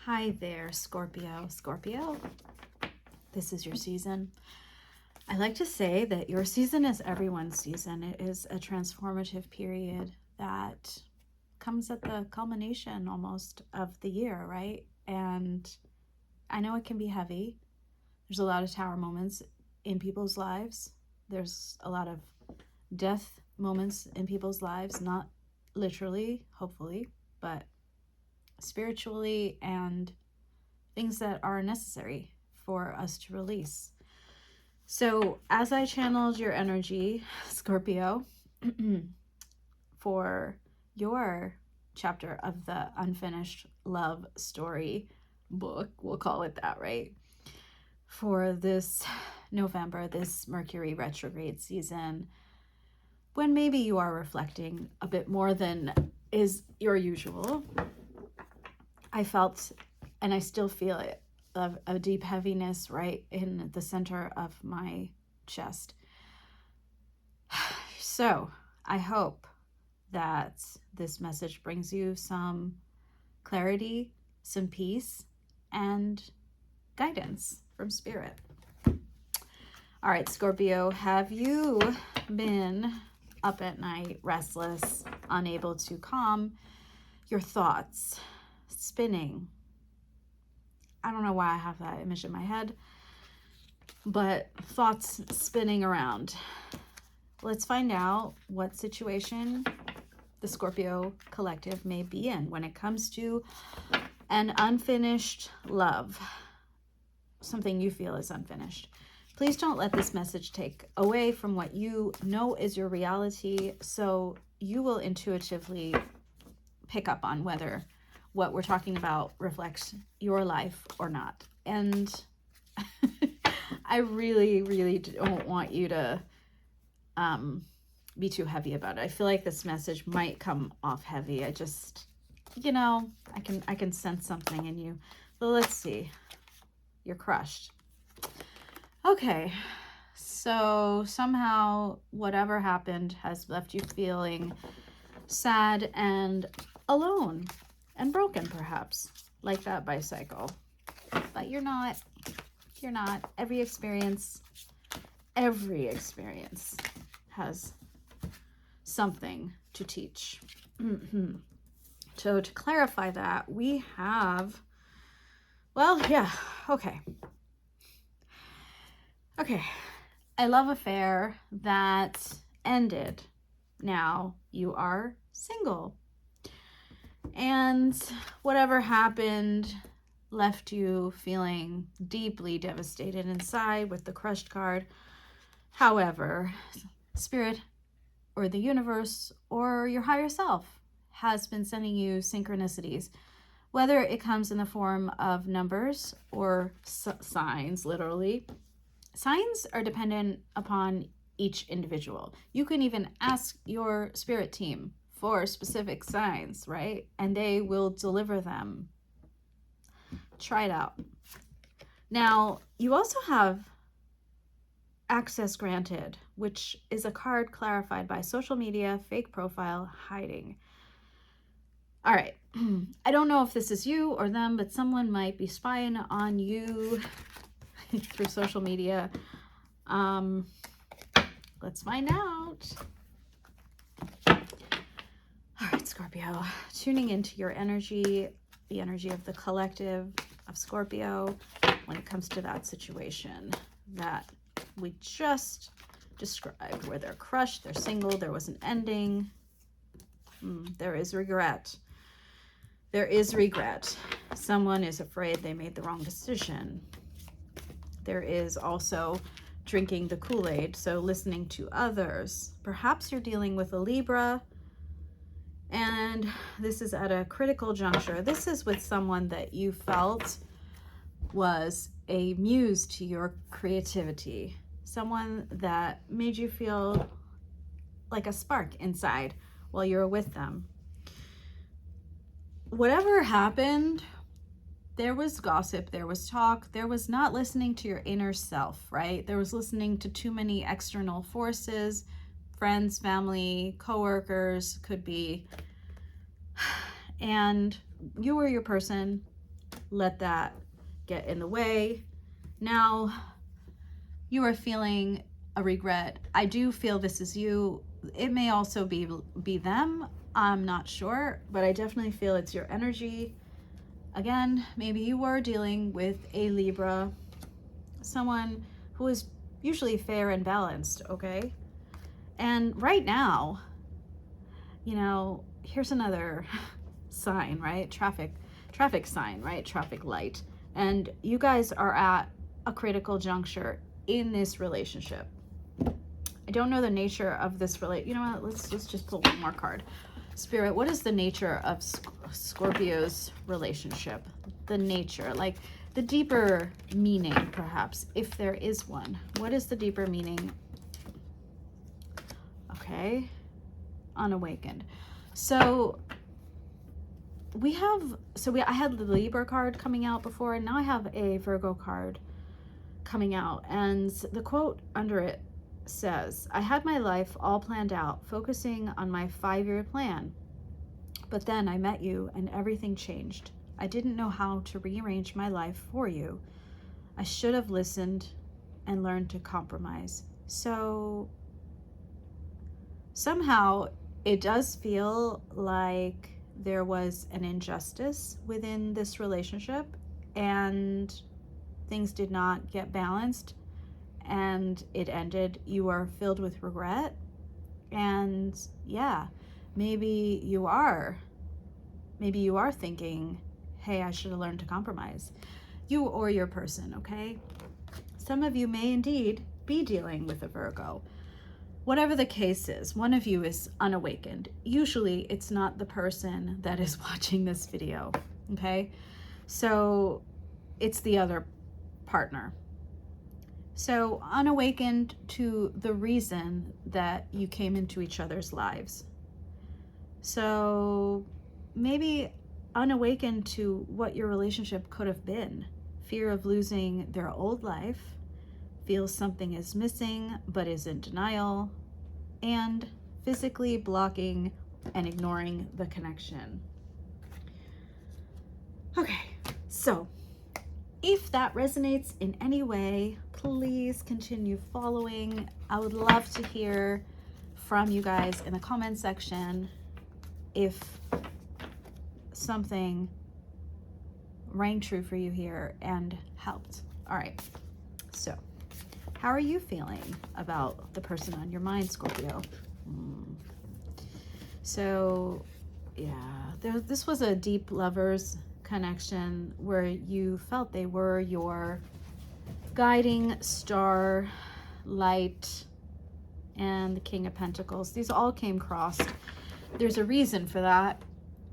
Hi there, Scorpio. Scorpio, this is your season. I like to say that your season is everyone's season. It is a transformative period that comes at the culmination almost of the year, right? And I know it can be heavy. There's a lot of tower moments in people's lives. There's a lot of death moments in people's lives, not literally, hopefully, but spiritually, and things that are necessary for us to release. So as I channeled your energy, Scorpio, for your chapter of the unfinished love story book, we'll call it that, right? For this November, this Mercury retrograde season, when maybe you are reflecting a bit more than is your usual, I felt, and I still feel it, of a deep heaviness right in the center of my chest. So I hope that this message brings you some clarity, some peace, and guidance from Spirit. All right, Scorpio, have you been up at night, restless, unable to calm your thoughts, spinning? I don't know why I have that image in my head, but thoughts spinning around. Let's find out what situation the Scorpio collective may be in when it comes to an unfinished love, something you feel is unfinished. Please don't let this message take away from what you know is your reality, so you will intuitively pick up on whether what we're talking about reflects your life or not. And I really, really don't want you to be too heavy about it. I feel like this message might come off heavy. I just, I can sense something in you. But let's see. You're crushed. Okay. So somehow whatever happened has left you feeling sad and alone. And broken, perhaps, like that bicycle. But you're not. Every experience has something to teach. So to clarify that, we have, okay, a love affair that ended. Now you are single. And whatever happened left you feeling deeply devastated inside with the crushed card. However, Spirit or the universe or your higher self has been sending you synchronicities, whether it comes in the form of numbers or signs, literally. Signs are dependent upon each individual. You can even ask your spirit team for specific signs, right? And they will deliver them. Try it out. Now, you also have access granted, which is a card clarified by social media, fake profile, hiding. All right. I don't know if this is you or them, but someone might be spying on you through social media. Let's find out. All right, Scorpio, tuning into your energy, the energy of the collective of Scorpio when it comes to that situation that we just described, where they're crushed, they're single, there was an ending. There is regret. There is regret. Someone is afraid they made the wrong decision. There is also drinking the Kool-Aid, so listening to others. Perhaps you're dealing with a Libra, and this is at a critical juncture. This is with someone that you felt was a muse to your creativity. Someone that made you feel like a spark inside while you were with them. Whatever happened, there was gossip, there was talk, there was not listening to your inner self, right? There was listening to too many external forces, friends, family, coworkers, could be. And you were your person. let that get in the way. Now you are feeling a regret. I do feel this is you. It may also be them. I'm not sure, but I definitely feel it's your energy. Again, maybe you were dealing with a Libra, someone who is usually fair and balanced, okay? And right now, you know, here's another sign, right? Traffic sign, right? Traffic light. And you guys are at a critical juncture in this relationship. I don't know the nature of this you know what? Let's just pull one more card. Spirit, what is the nature of Scorpio's relationship? The nature, like the deeper meaning, perhaps, if there is one. What is the deeper meaning? Okay, unawakened. So I had the Libra card coming out before, and now I have a Virgo card coming out, and the quote under it says, I had my life all planned out, focusing on my 5-year plan. But then I met you and everything changed. I didn't know how to rearrange my life for you. I should have listened and learned to compromise. So somehow it does feel like there was an injustice within this relationship and things did not get balanced and it ended. You are filled with regret, and yeah, maybe you are thinking, hey, I should have learned to compromise. You or your person, okay? Some of you may indeed be dealing with a Virgo. Whatever the case is, one of you is unawakened. Usually it's not the person that is watching this video, okay? So it's the other partner. So unawakened to the reason that you came into each other's lives. So maybe unawakened to what your relationship could have been. Fear of losing their old life, feels something is missing but is in denial, and physically blocking and ignoring the connection. Okay, so if that resonates in any way, please continue following. I would love to hear from you guys in the comment section if something rang true for you here and helped. All right, so how are you feeling about the person on your mind, Scorpio? So yeah, this was a deep lovers connection where you felt they were your guiding star, light, and the King of Pentacles. These all came crossed. There's a reason for that.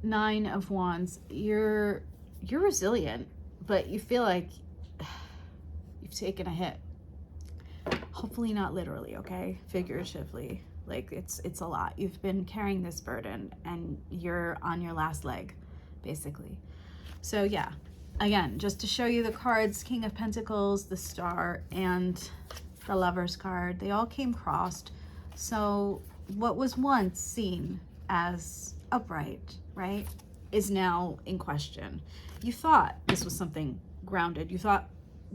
9 of Wands. You're resilient, but you feel like you've taken a hit. Hopefully not literally, okay? Figuratively. Like it's a lot. You've been carrying this burden and you're on your last leg, basically. So yeah, again, just to show you the cards, King of Pentacles, the Star, and the Lover's card, they all came crossed. So what was once seen as upright, right, is now in question. You thought this was something grounded. You thought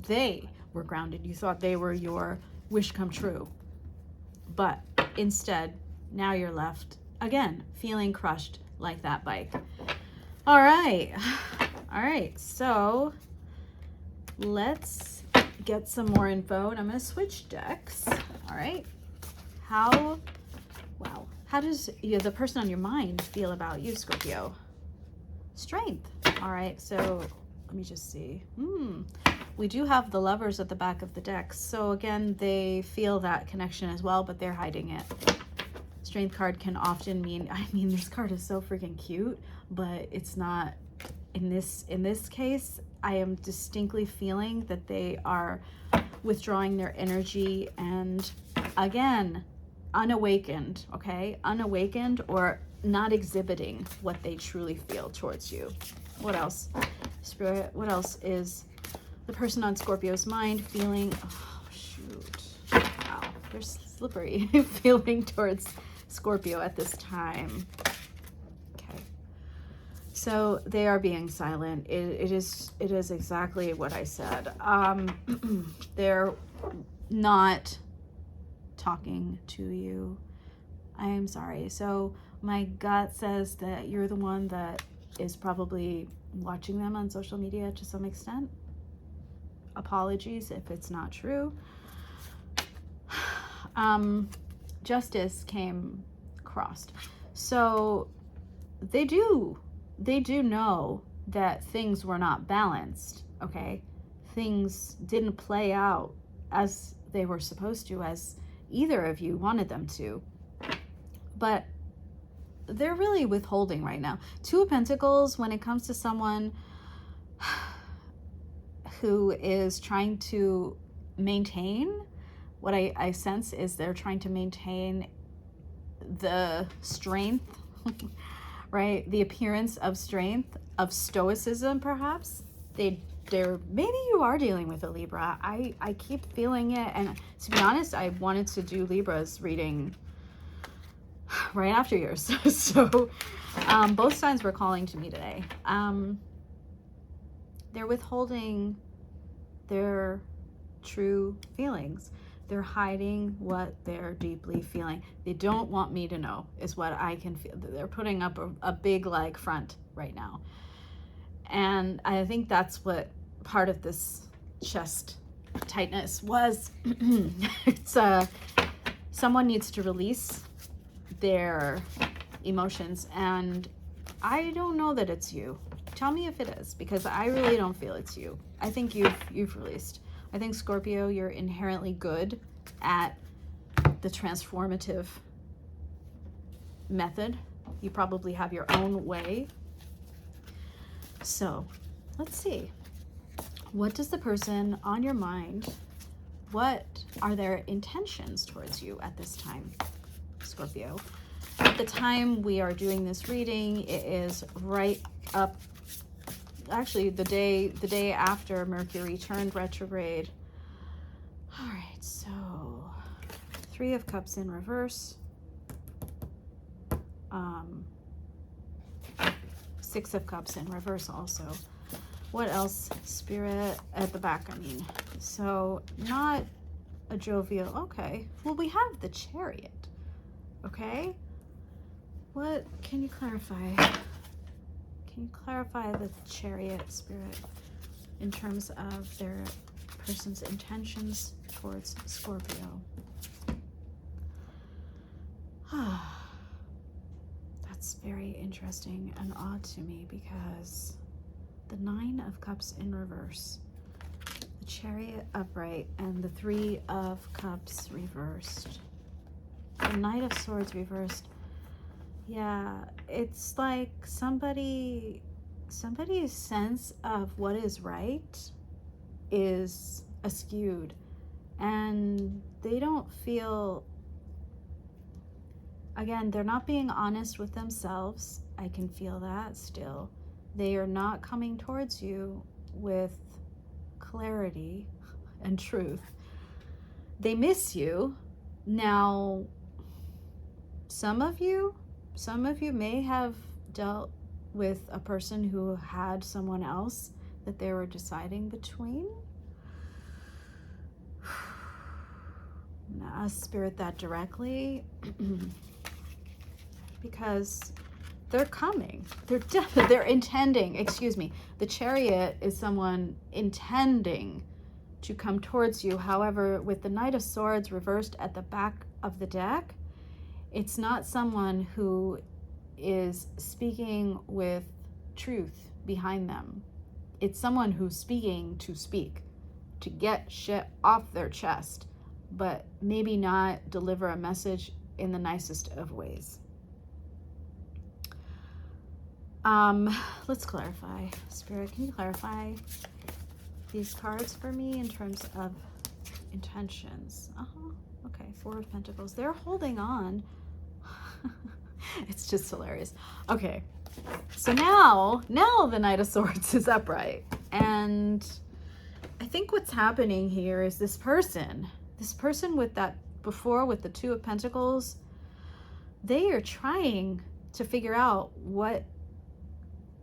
they were grounded. You thought they were your wish come true. But instead, now you're left, again, feeling crushed like that bike. All right. All right, so let's get some more info, and I'm going to switch decks. All right. How does the person on your mind feel about you, Scorpio? Strength. All right, so let me just see. We do have the Lovers at the back of the deck. So again, they feel that connection as well, but they're hiding it. Strength card can often mean, this card is so freaking cute, but it's not. In this case, I am distinctly feeling that they are withdrawing their energy and, again, unawakened, okay? Unawakened or not exhibiting what they truly feel towards you. What else? Spirit, what else is the person on Scorpio's mind feeling? Oh, shoot. Wow, they're slippery. Feeling towards Scorpio at this time. So they are being silent. It is exactly what I said. They're not talking to you. I am sorry. So my gut says that you're the one that is probably watching them on social media to some extent. Apologies if it's not true. Justice came crossed. So they do know that things were not balanced, okay? Things didn't play out as they were supposed to, as either of you wanted them to. But they're really withholding right now. Two of Pentacles, when it comes to someone who is trying to maintain, what I sense is they're trying to maintain the strength, right? The appearance of strength, of stoicism, perhaps. They're maybe you are dealing with a Libra. I keep feeling it, and to be honest, I wanted to do Libra's reading right after yours. So both signs were calling to me today. They're withholding their true feelings. They're hiding what they're deeply feeling. They don't want me to know, is what I can feel. They're putting up a big like front right now. And I think that's what part of this chest tightness was. It's someone needs to release their emotions, and I don't know that it's you. Tell me if it is, because I really don't feel it's you. I think you've released. I think, Scorpio, you're inherently good at the transformative method. You probably have your own way. So let's see. What does the person on your mind, what are their intentions towards you at this time, Scorpio? At the time we are doing this reading, it is right up, actually the day after Mercury turned retrograde. All right, so 3 of Cups in reverse, 6 of Cups in reverse also. What else? Spirit at the back, I mean. So not a jovial, okay. Well, we have the Chariot, okay? What, can you clarify? Can you clarify the Chariot, Spirit, in terms of their person's intentions towards Scorpio? That's very interesting and odd to me, because the 9 of Cups in reverse, the Chariot upright, and the 3 of Cups reversed, the Knight of Swords reversed. Yeah, it's like somebody's sense of what is right is askewed, and they don't feel, again, they're not being honest with themselves. I can feel that still. They are not coming towards you with clarity and truth. They miss you. Now, some of you may have dealt with a person who had someone else that they were deciding between. Now, Spirit, that directly, because they're coming. They're intending, excuse me. The Chariot is someone intending to come towards you. However, with the Knight of Swords reversed at the back of the deck, it's not someone who is speaking with truth behind them. It's someone who's speaking to speak, to get shit off their chest, but maybe not deliver a message in the nicest of ways. Let's clarify. Spirit, can you clarify these cards for me in terms of intentions? Okay, 4 of Pentacles. They're holding on. It's just hilarious. Okay, so now the Knight of Swords is upright, and I think what's happening here is this person with that before, with the 2 of Pentacles, they are trying to figure out what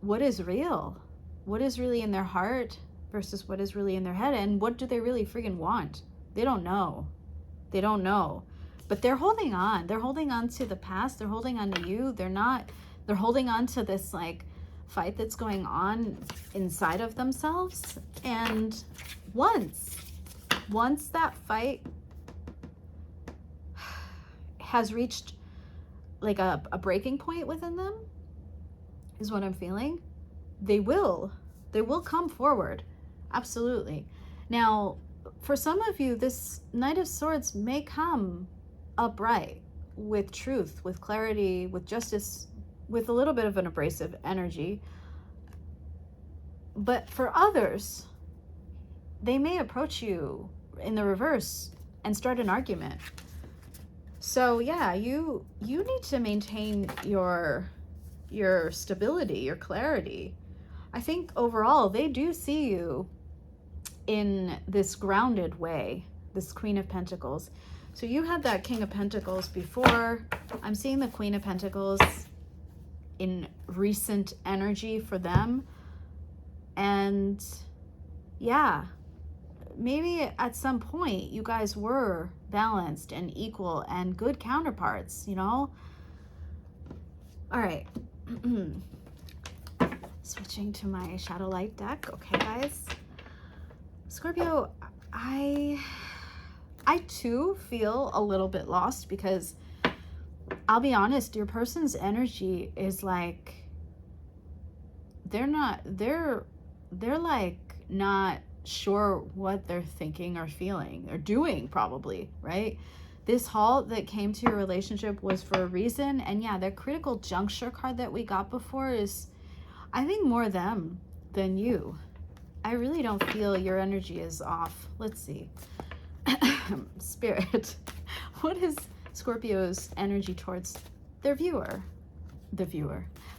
what is real, what is really in their heart versus what is really in their head, and what do they really friggin' want. They don't know. They don't know. But they're holding on. They're holding on to the past. They're holding on to you. They're holding on to this like fight that's going on inside of themselves. And once that fight has reached like a breaking point within them, is what I'm feeling, they will come forward. Absolutely. Now, for some of you, this Knight of Swords may come upright, with truth, with clarity, with justice, with a little bit of an abrasive energy. But for others, they may approach you in the reverse and start an argument. So yeah, you need to maintain your stability, your clarity. I think overall they do see you in this grounded way, this Queen of Pentacles. So you had that King of Pentacles before. I'm seeing the Queen of Pentacles in recent energy for them. And yeah, maybe at some point you guys were balanced and equal and good counterparts, you know? All right. Switching to my Shadow Light deck. Okay, guys. Scorpio, I too feel a little bit lost, because I'll be honest, your person's energy is like, they're like not sure what they're thinking or feeling or doing, probably, right? This halt that came to your relationship was for a reason. And yeah, the critical juncture card that we got before is, I think, more them than you. I really don't feel your energy is off. Let's see. Spirit, what is Scorpio's energy towards their viewer?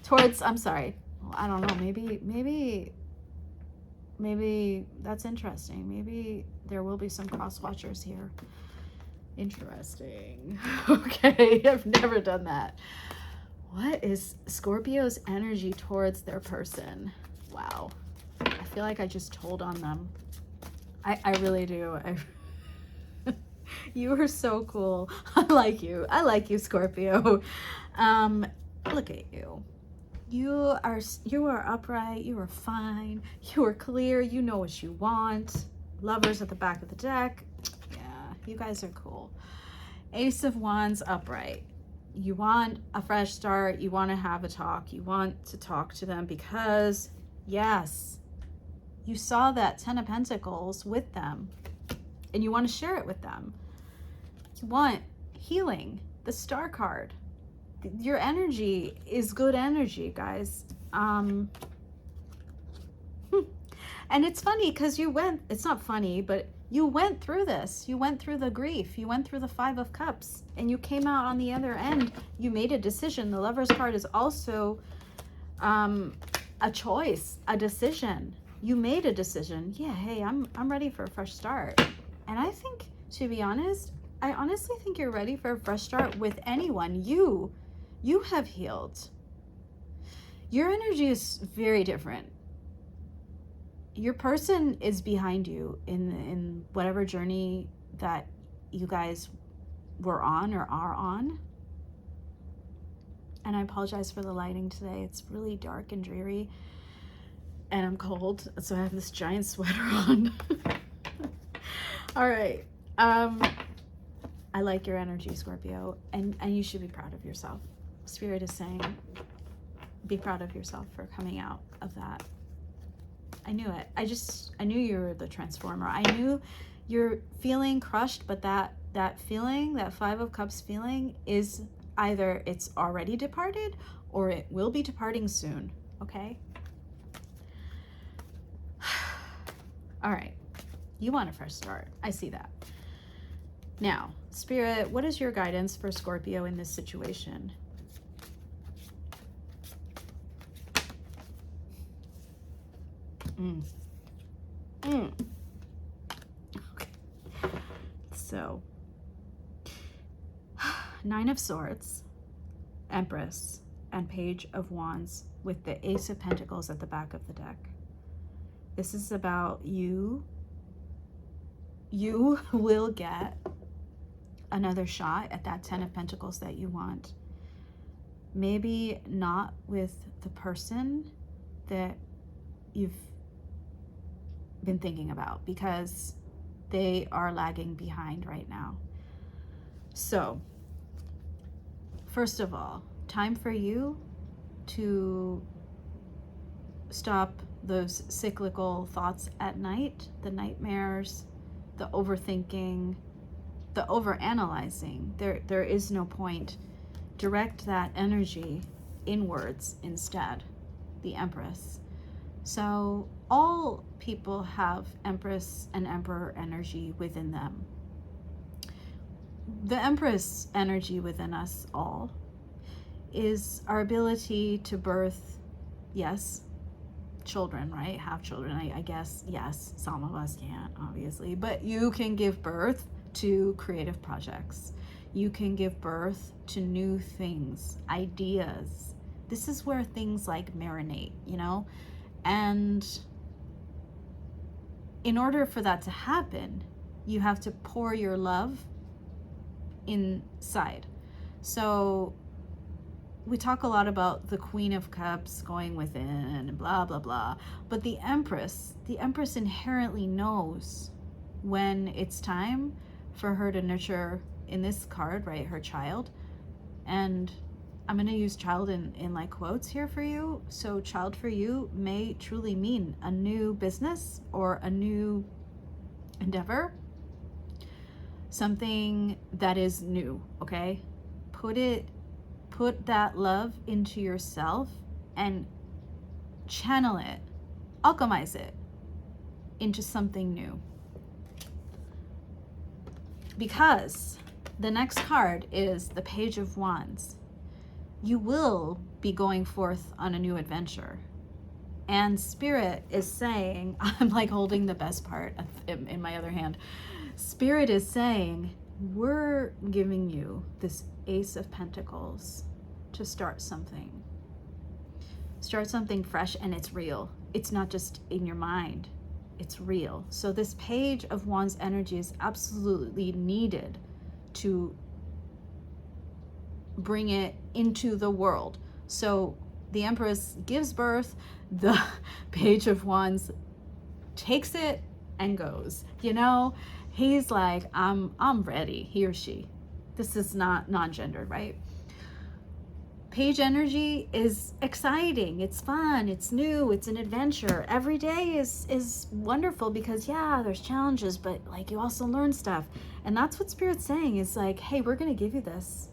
Towards, I'm sorry, I don't know, maybe that's interesting. Maybe there will be some cross watchers here. Interesting. Okay, I've never done that. What is Scorpio's energy towards their person? Wow. I feel like I just told on them. I really do. You are so cool. I like you, Scorpio. Look at you. You are upright. You are fine. You are clear. You know what you want. Lovers at the back of the deck. Yeah, you guys are cool. Ace of Wands upright. You want a fresh start. You want to have a talk. You want to talk to them because, yes, you saw that Ten of Pentacles with them and you want to share it with them. You want healing, the Star card. Your energy is good energy, guys. And it's funny because it's not funny, but you went through this. You went through the grief. You went through the Five of Cups and you came out on the other end. You made a decision. The Lover's card is also a choice, a decision. You made a decision. Yeah, hey, I'm ready for a fresh start. And I think, to be honest, I honestly think you're ready for a fresh start with anyone. You have healed. Your energy is very different. Your person is behind you in whatever journey that you guys were on or are on. And I apologize for the lighting today. It's really dark and dreary. And I'm cold, so I have this giant sweater on. All right. I like your energy, Scorpio, and you should be proud of yourself. Spirit is saying, be proud of yourself for coming out of that. I knew it. I knew you were the transformer. I knew you're feeling crushed, but that feeling, that Five of Cups feeling, is either it's already departed or it will be departing soon. Okay? All right. You want a fresh start. I see that. Now, Spirit, what is your guidance for Scorpio in this situation? Okay. So, Nine of Swords, Empress, and Page of Wands with the Ace of Pentacles at the back of the deck. This is about you. You will get another shot at that 10 of Pentacles that you want. Maybe not with the person that you've been thinking about, because they are lagging behind right now. So, first of all, time for you to stop those cyclical thoughts at night, the nightmares, the overthinking, the overanalyzing. There is no point. Direct that energy inwards instead, the Empress. So all people have Empress and Emperor energy within them. The Empress energy within us all is our ability to birth, yes, children, right? Have children, I guess. Yes, some of us can't, obviously, but you can give birth to creative projects. You can give birth to new things, ideas. This is where things like marinate, you know? And in order for that to happen, you have to pour your love inside. So we talk a lot about the Queen of Cups going within and blah, blah, blah. But the Empress inherently knows when it's time for her to nurture, in this card, right, her child. And I'm going to use child in like quotes here for you. So child for you may truly mean a new business or a new endeavor. Something that is new, okay? Put that love into yourself and channel it, alchemize it into something new. Because the next card is the Page of Wands. You will be going forth on a new adventure. And Spirit is saying, I'm like holding the best part in my other hand. Spirit is saying, we're giving you this Ace of Pentacles to start something. Start something fresh, and it's real. It's not just in your mind. It's real. So this Page of Wands energy is absolutely needed to bring it into the world. So the Empress gives birth, the Page of Wands takes it and goes. You know, he's like, I'm ready, he or she. This is not non-gendered, right? Page energy is exciting, it's fun, it's new, it's an adventure. Every day is wonderful because, yeah, there's challenges, but like you also learn stuff. And that's what Spirit's saying, is like, hey, we're going to give you this.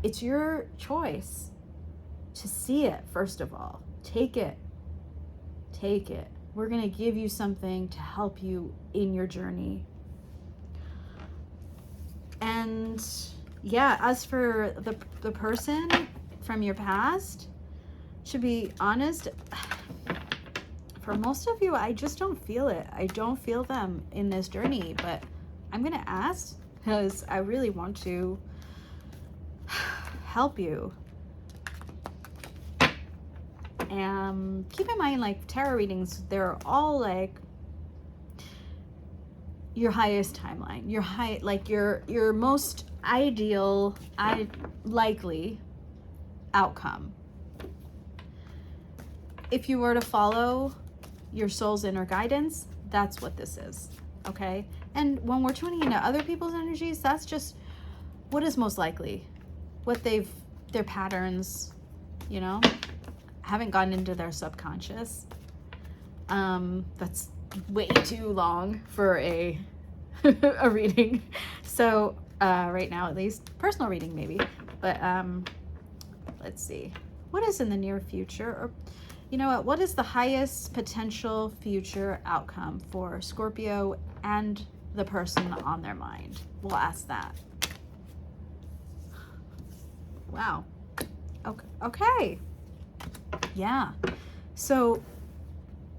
It's your choice to see it, first of all. Take it. Take it. We're going to give you something to help you in your journey. And yeah, as for the person from your past, to be honest, for most of you, I just don't feel it. I don't feel them in this journey, but I'm going to ask because I really want to help you. And keep in mind, like, tarot readings, they're all like your highest timeline, your most ideal, likely outcome. If you were to follow your soul's inner guidance, that's what this is, okay? And when we're tuning into other people's energies, that's just what is most likely, what their patterns, you know. Haven't gotten into their subconscious. That's way too long for a a reading. So right now, at least, personal reading maybe. But let's see, what is in the near future, or you know what is the highest potential future outcome for Scorpio and the person on their mind? We'll ask that. Wow. Okay. Yeah. So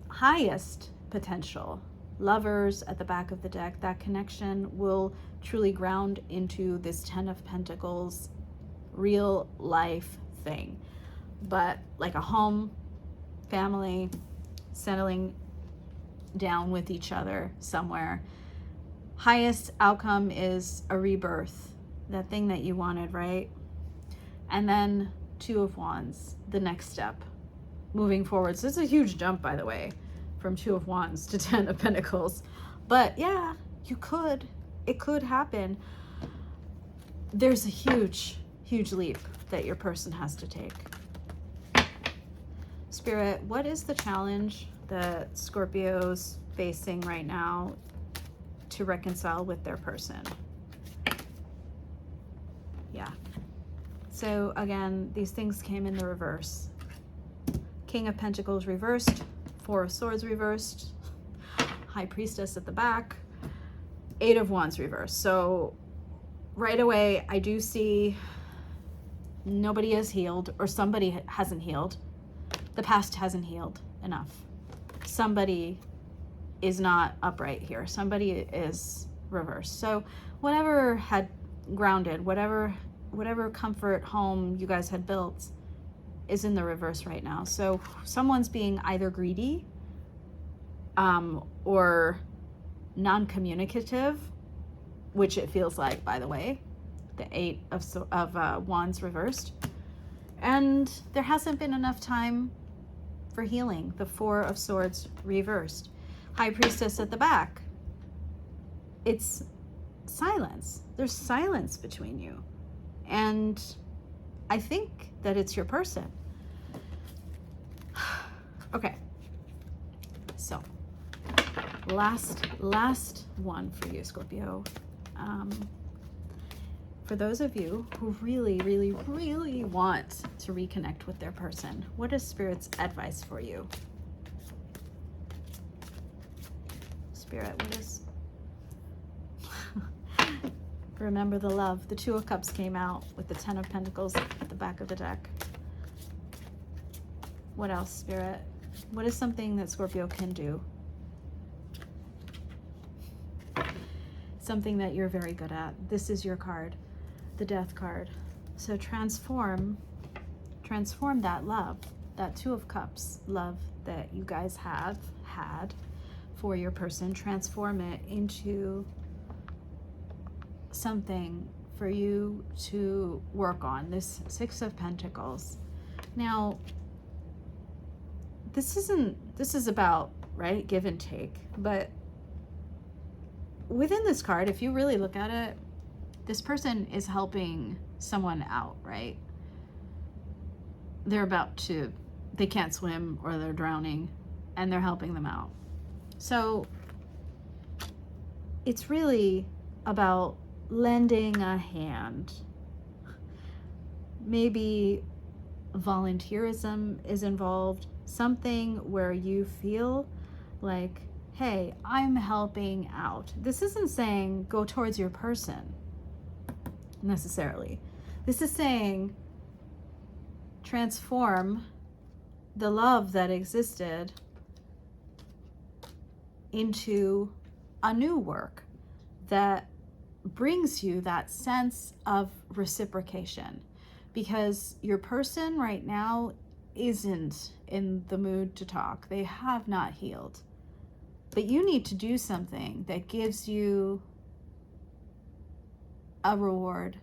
highest potential, Lovers at the back of the deck. That connection will truly ground into this 10 of Pentacles real life thing. but like a home, family, settling down with each other somewhere. Highest outcome is a rebirth, that thing that you wanted, right? And then Two of Wands, the next step, moving forward. So it's a huge jump, by the way, from Two of Wands to 10 of Pentacles. But yeah, it could happen. There's a huge leap that your person has to take. Spirit, what is the challenge that Scorpio's facing right now to reconcile with their person? Yeah. So again, these things came in the reverse. King of Pentacles reversed, Four of Swords reversed, High Priestess at the back, Eight of Wands reversed. So right away, I do see nobody is healed, or somebody hasn't healed. The past hasn't healed enough. Somebody is not upright here. Somebody is reversed. So whatever had grounded, whatever comfort home you guys had built is in the reverse right now. So someone's being either greedy or non-communicative, which it feels like, by the way, the Eight of Wands reversed. And there hasn't been enough time for healing. The Four of Swords reversed. High Priestess at the back. It's silence. There's silence between you. And I think that it's your person. Okay. So, last one for you, Scorpio. For those of you who really want to reconnect with their person, what is Spirit's advice for you? Spirit, what is... Remember the love. The Two of Cups came out with the Ten of Pentacles at the back of the deck. What else, Spirit? What is something that Scorpio can do? Something that you're very good at. This is your card, the Death card. So transform that love, that Two of Cups love that you guys have had for your person. Transform it into something for you to work on. This Six of Pentacles. Now, this is about, right, give and take, but within this card, if you really look at it, this person is helping someone out, right? They can't swim or they're drowning and they're helping them out. So it's really about lending a hand. Maybe volunteerism is involved, something where you feel like, hey, I'm helping out. This isn't saying go towards your person necessarily. This is saying transform the love that existed into a new work that brings you that sense of reciprocation, because your person right now isn't in the mood to talk. They have not healed, but you need to do something that gives you a reward,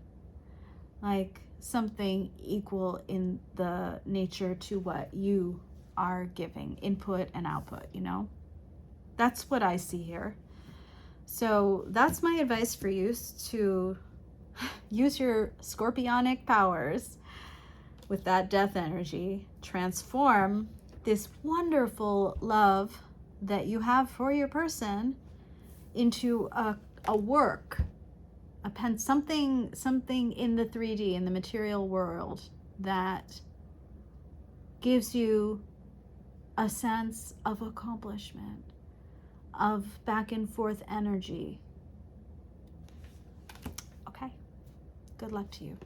like something equal in the nature to what you are giving, input and output, you know? That's what I see here. So that's my advice for you, to use your scorpionic powers with that death energy, transform this wonderful love that you have for your person into a work, something in the 3D, in the material world, that gives you a sense of accomplishment, of back and forth energy. Okay, good luck to you.